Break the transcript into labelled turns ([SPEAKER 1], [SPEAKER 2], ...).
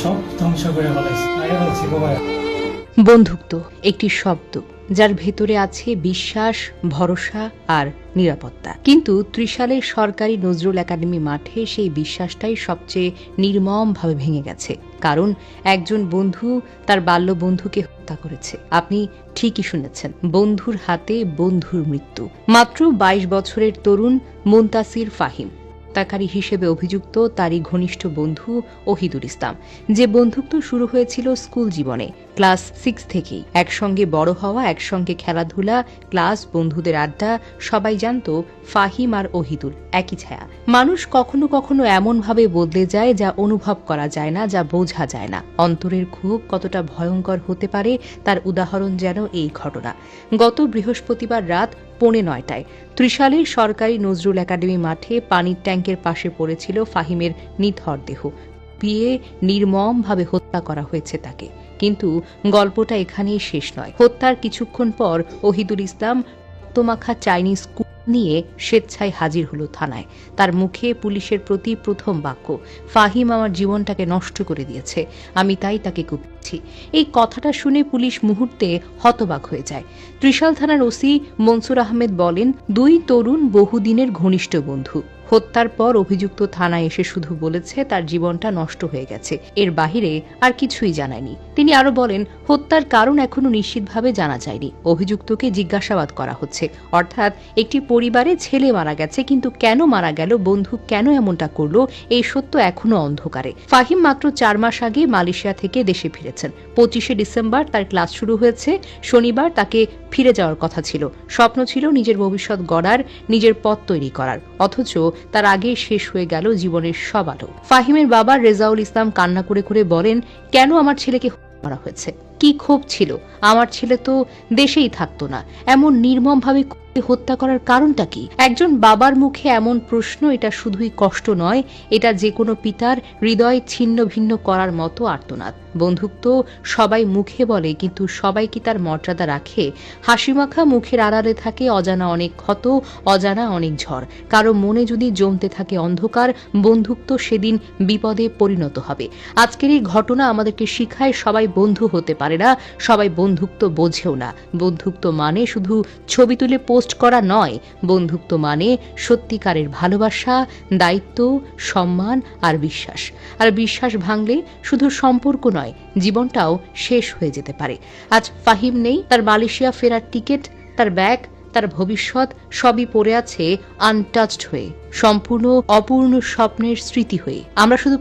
[SPEAKER 1] সব ধ্বংস করে ফেলাইছে। আগে বলছি গোবায়
[SPEAKER 2] বন্ধুত্ব একটি শব্দ যার ভেতরে আছে বিশ্বাস, ভরসা আর নিরাপত্তা। কিন্তু ত্রিশালের সরকারি নজরুল একাডেমি মাঠে সেই বিশ্বাসটাই সবচেয়ে নির্মমভাবে ভেঙে গেছে। কারণ একজন বন্ধু তার বাল্য বন্ধুকে হত্যা করেছে। আপনি ঠিকই শুনেছেন, বন্ধুর হাতে বন্ধুর মৃত্যু। মাত্র ২২ বছরের তরুণ মুনতাসির ফাহিম হত্যাকারী হিসেবে অভিযুক্ত তারই ঘনিষ্ঠ বন্ধু ওহিদুল ইসলাম। যে বন্ধুত্ব শুরু হয়েছিল স্কুল জীবনে, ক্লাস 6 থেকেই। একসঙ্গে বড় হওয়া, একসঙ্গে খেলাধুলা, ক্লাস, বন্ধুদের আড্ডা, সবাই জানত ফাহিম আর ওহিদুল একই ছায়া। মানুষ কখনো কখনো এমনভাবে বদলে যায় যা অনুভব করা যায় না, যা বোঝা যায় না। অন্তরের ক্ষোভ কতটা ভয়ঙ্কর হতে পারে তার উদাহরণ যেন এই ঘটনা। গত বৃহস্পতিবার রাত 9:45 ত্রিশালের সরকারি নজরুল একাডেমি মাঠে পানির ট্যাঙ্কের পাশে পড়েছিল ফাহিমের নিথর দেহ। পিয়ে নির্মমভাবে হত্যা করা হয়েছে তাকে। কিন্তু গল্পটা এখানেই শেষ নয়। হত্যার কিছুক্ষণ পর ওহিদুল ইসলাম রক্তমাখা চাইনিজ কুকুর নিয়ে স্বেচ্ছায় হাজির হলো থানায়। তার মুখে পুলিশের প্রতি প্রথম বাক্য, ফাহিম আমার জীবনটাকে নষ্ট করে দিয়েছে, আমি তাই তাকে কুপিয়েছি। এই কথাটা শুনে পুলিশ মুহূর্তে হতবাক হয়ে যায়। ত্রিশাল থানার ওসি মনসুর আহমেদ বলেন, দুই তরুণ বহুদিনের ঘনিষ্ঠ বন্ধু। হত্যার পর অভিযুক্ত থানায় এসে শুধু বলেছে তার জীবনটা নষ্ট হয়ে গেছে, এর বাহিরে আর কিছুই জানায়নি। তিনি আরো বলেন, হত্যার কারণ এখনো নিশ্চিতভাবে জানা যায়নি। অভিযুক্তকে জিজ্ঞাসাবাদ করা হচ্ছে। অর্থাৎ একটি পরিবারে ছেলে মারা গেছে, কিন্তু কেন মারা গেল, বন্ধু কেন এমনটা করলো, এই সত্য এখনো অন্ধকারে। ফাহিম মাত্র 4 মাস আগে মালয়েশিয়া থেকে দেশে ফিরেছেন। 25শে ডিসেম্বর তার ক্লাস শুরু হয়েছে। শনিবার তাকে ফিরে যাওয়ার কথা ছিল। স্বপ্ন ছিল নিজের ভবিষ্যৎ গড়ার, নিজের পথ তৈরি করার। অথচ তার আগে শেষ হয়ে গেল জীবনের সব আলো। ফাহিমের বাবা রেজাউল ইসলাম কান্না করে করে বলেন, কেন আমার ছেলেকে করা হয়েছে? কি ক্ষোভ ছিল? আমার ছেলে তো দেশেই থাকতো না। এমন নির্মমভাবে হত্যা করার কারণটা কি? একজন বাবার মুখে এমন প্রশ্ন, এটা শুধুই কষ্ট নয়, এটা যে কোনো পিতার হৃদয় ছিন্ন ভিন্ন করার মতো আর্তনাদ। বন্ধুত্ব সবাই মুখে বলে, কিন্তু সবাই কি তার মর্যাদা রাখে? হাসিমাখা মুখের আড়ালে থাকে অজানা অনেক ক্ষত, অজানা অনেক ঝড়। কারো মনে যদি জমতে থাকে অন্ধকার, বন্ধুত্ব সেদিন বিপদে পরিণত হবে। আজকের এই ঘটনা আমাদেরকে শিখায়, সবাই বন্ধু হতে পারে না, সবাই বন্ধুত্ব বোঝেও না। বন্ধুত্ব মানে শুধু ছবি তুলে পোস্ট করা নয়। বন্ধুত্ব মানে সত্যিকারের ভালোবাসা, দায়িত্ব, সম্মান আর বিশ্বাস। আর বিশ্বাস ভাঙলে শুধু সম্পর্ক নয়, জীবনটাও শেষ হয়ে যেতে পারে। আজ ফাহিম নেই, তার মালয়েশিয়া ফেরার টিকিট, তার ব্যাগ, তার ভবিষ্যৎ সবই পড়ে আছে আনটাচড হয়ে, সম্পূর্ণ অপূর্ণ স্বপ্নের স্মৃতি হয়ে। আমরা শুধু